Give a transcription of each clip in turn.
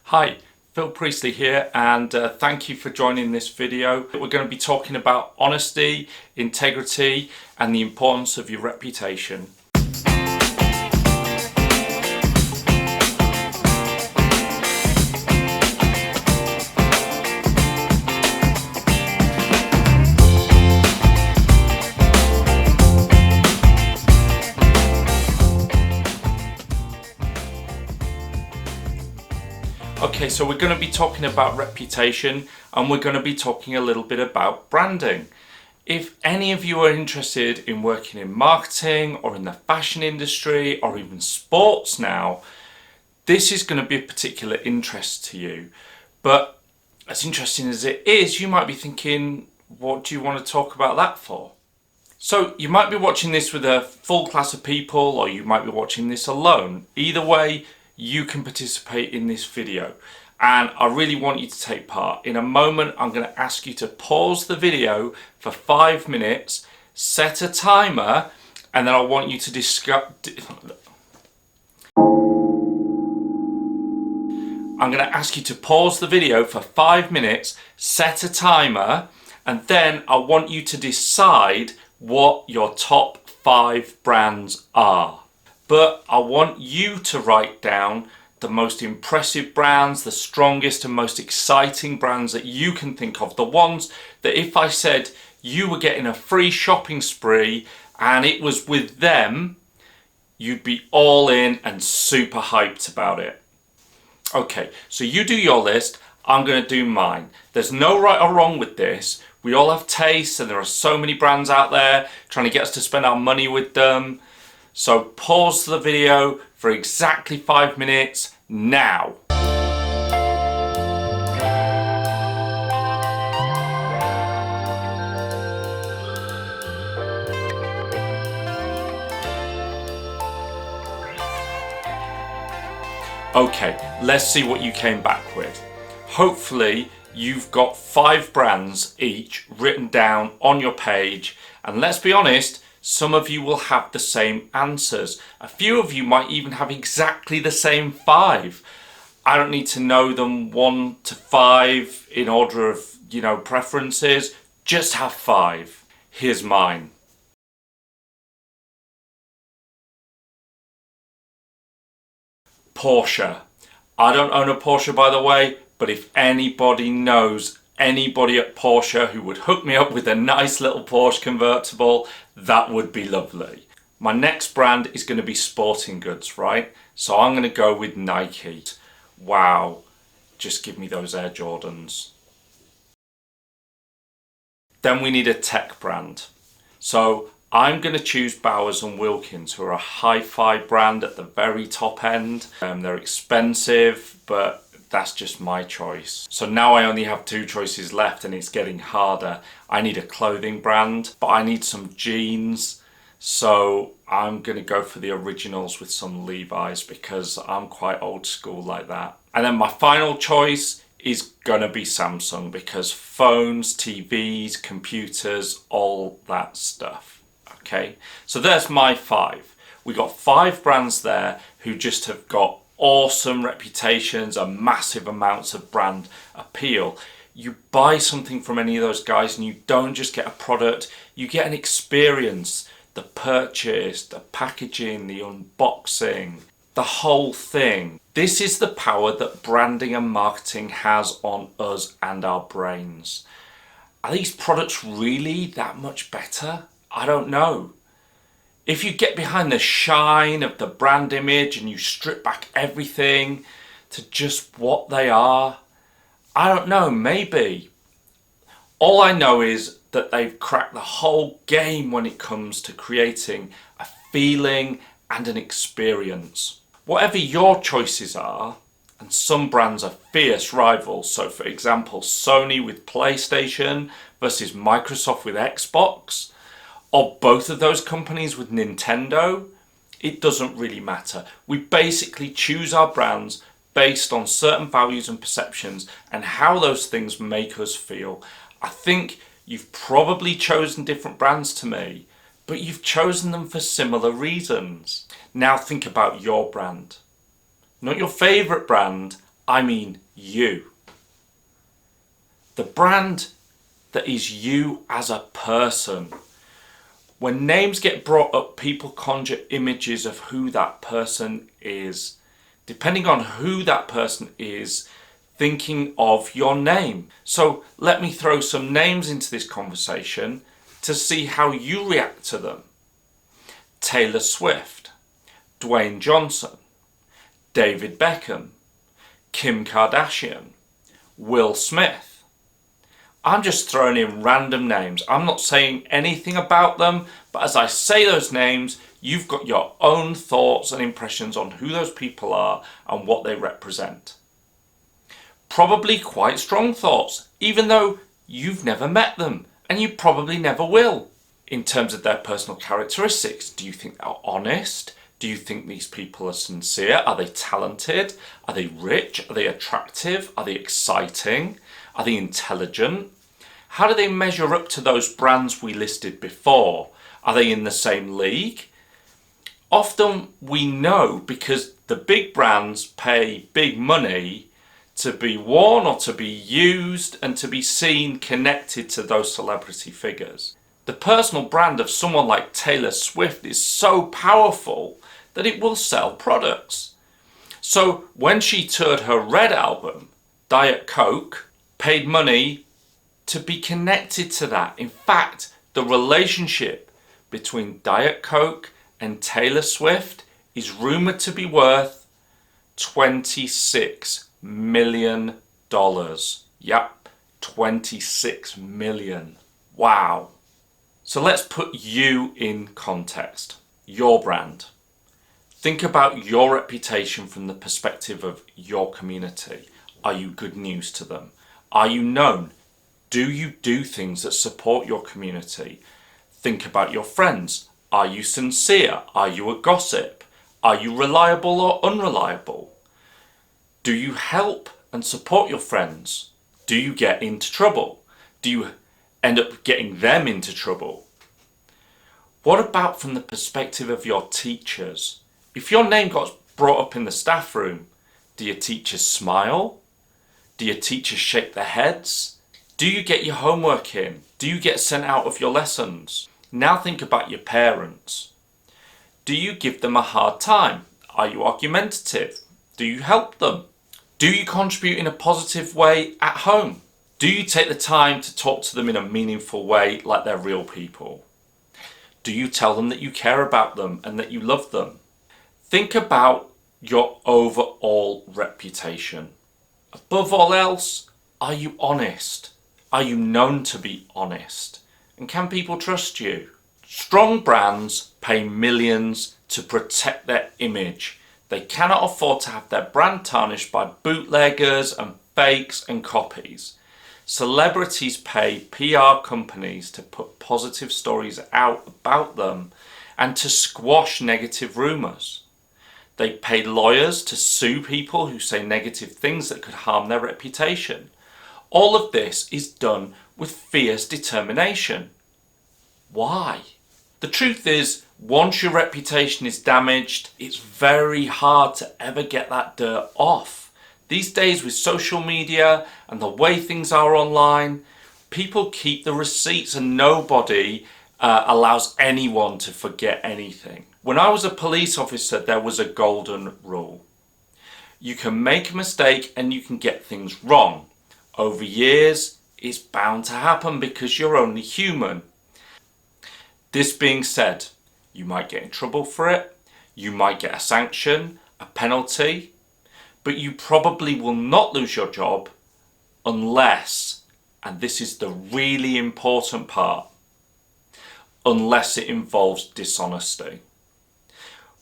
Hi, Phil Priestley here, and thank you for joining this video. We're going to be talking about honesty, integrity, and the importance of your reputation. Okay, so we're going to be talking about reputation, and we're going to be talking a little bit about branding. If any of you are interested in working in marketing or in the fashion industry or even sports now, this is going to be of particular interest to you. But as interesting as it is, you might be thinking, what do you want to talk about that for? So you might be watching this with a full class of people, or you might be watching this alone. Either way, you can participate in this video, and I really want you to take part. In a moment, I'm going to ask you to pause the video for 5 minutes, set a timer, and then I want you to discuss. I'm going to ask you to pause the video for 5 minutes, set a timer, and then I want you to decide what your top 5 brands are. But I want you to write down the most impressive brands, the strongest and most exciting brands that you can think of. The ones that if I said you were getting a free shopping spree and it was with them, you'd be all in and super hyped about it. Okay, so you do your list, I'm going to do mine. There's no right or wrong with this. We all have tastes, and there are so many brands out there trying to get us to spend our money with them. So pause the video for exactly 5 minutes now. Okay, let's see what you came back with. Hopefully you've got 5 brands each written down on your page, and let's be honest, some of you will have the same answers. A few of you might even have exactly the same 5. I don't need to know them 1 to 5 in order of, preferences. Just have 5. Here's mine. Porsche. I don't own a Porsche, by the way, but if anybody knows anybody at Porsche who would hook me up with a nice little Porsche convertible, that would be lovely. My next brand is going to be sporting goods, right? So I'm going to go with Nike. Wow, just give me those Air Jordans. Then we need a tech brand. So I'm going to choose Bowers & Wilkins, who are a hi-fi brand at the very top end. They're expensive, but that's just my choice. So now I only have 2 choices left, and it's getting harder. I need a clothing brand, but I need some jeans. So I'm going to go for the originals with some Levi's, because I'm quite old school like that. And then my final choice is going to be Samsung, because phones, TVs, computers, all that stuff. Okay, so there's my 5. We got 5 brands there who just have got awesome reputations and massive amounts of brand appeal. You buy something from any of those guys and you don't just get a product, you get an experience. The purchase, the packaging, the unboxing, the whole thing. This is the power that branding and marketing has on us and our brains. Are these products really that much better? I don't know. If you get behind the shine of the brand image and you strip back everything to just what they are, I don't know, maybe. All I know is that they've cracked the whole game when it comes to creating a feeling and an experience. Whatever your choices are, and some brands are fierce rivals, so for example, Sony with PlayStation versus Microsoft with Xbox, or both of those companies with Nintendo, it doesn't really matter. We basically choose our brands based on certain values and perceptions and how those things make us feel. I think you've probably chosen different brands to me, but you've chosen them for similar reasons. Now think about your brand. Not your favourite brand, I mean you. The brand that is you as a person. When names get brought up, people conjure images of who that person is. Depending on who that person is, thinking of your name. So let me throw some names into this conversation to see how you react to them. Taylor Swift, Dwayne Johnson, David Beckham, Kim Kardashian, Will Smith. I'm just throwing in random names. I'm not saying anything about them, but as I say those names, you've got your own thoughts and impressions on who those people are and what they represent. Probably quite strong thoughts, even though you've never met them and you probably never will. In terms of their personal characteristics, do you think they're honest? Do you think these people are sincere? Are they talented? Are they rich? Are they attractive? Are they exciting? Are they intelligent? How do they measure up to those brands we listed before? Are they in the same league? Often we know because the big brands pay big money to be worn or to be used and to be seen connected to those celebrity figures. The personal brand of someone like Taylor Swift is so powerful that it will sell products. So when she toured her Red album, Diet Coke paid money to be connected to that. In fact, the relationship between Diet Coke and Taylor Swift is rumored to be worth $26 million. Yep, 26 million. Wow. So let's put you in context. Your brand. Think about your reputation from the perspective of your community. Are you good news to them? Are you known? Do you do things that support your community? Think about your friends. Are you sincere? Are you a gossip? Are you reliable or unreliable? Do you help and support your friends? Do you get into trouble? Do you end up getting them into trouble? What about from the perspective of your teachers? If your name got brought up in the staff room, do your teachers smile? Do your teachers shake their heads? Do you get your homework in? Do you get sent out of your lessons? Now think about your parents. Do you give them a hard time? Are you argumentative? Do you help them? Do you contribute in a positive way at home? Do you take the time to talk to them in a meaningful way like they're real people? Do you tell them that you care about them and that you love them? Think about your overall reputation. Above all else, are you honest? Are you known to be honest? And can people trust you? Strong brands pay millions to protect their image. They cannot afford to have their brand tarnished by bootleggers and fakes and copies. Celebrities pay PR companies to put positive stories out about them and to squash negative rumours. They pay lawyers to sue people who say negative things that could harm their reputation. All of this is done with fierce determination. Why? The truth is, once your reputation is damaged, it's very hard to ever get that dirt off. These days with social media and the way things are online, people keep the receipts and nobody allows anyone to forget anything. When I was a police officer, there was a golden rule. You can make a mistake and you can get things wrong. Over years, it's bound to happen because you're only human. This being said, you might get in trouble for it, you might get a sanction, a penalty, but you probably will not lose your job unless, and this is the really important part, unless it involves dishonesty.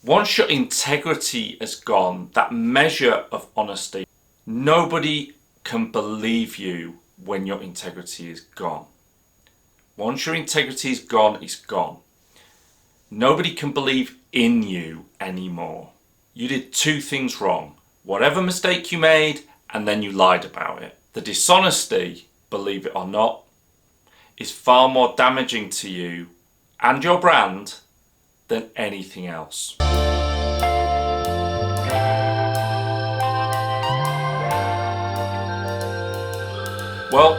Once your integrity has gone, that measure of honesty, nobody can believe you when your integrity is gone. Once your integrity is gone, it's gone. Nobody can believe in you anymore. You did two things wrong. Whatever mistake you made, and then you lied about it. The dishonesty, believe it or not, is far more damaging to you and your brand than anything else. Well,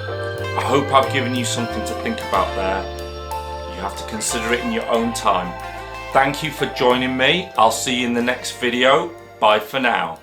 I hope I've given you something to think about there. You have to consider it in your own time. Thank you for joining me. I'll see you in the next video. Bye for now.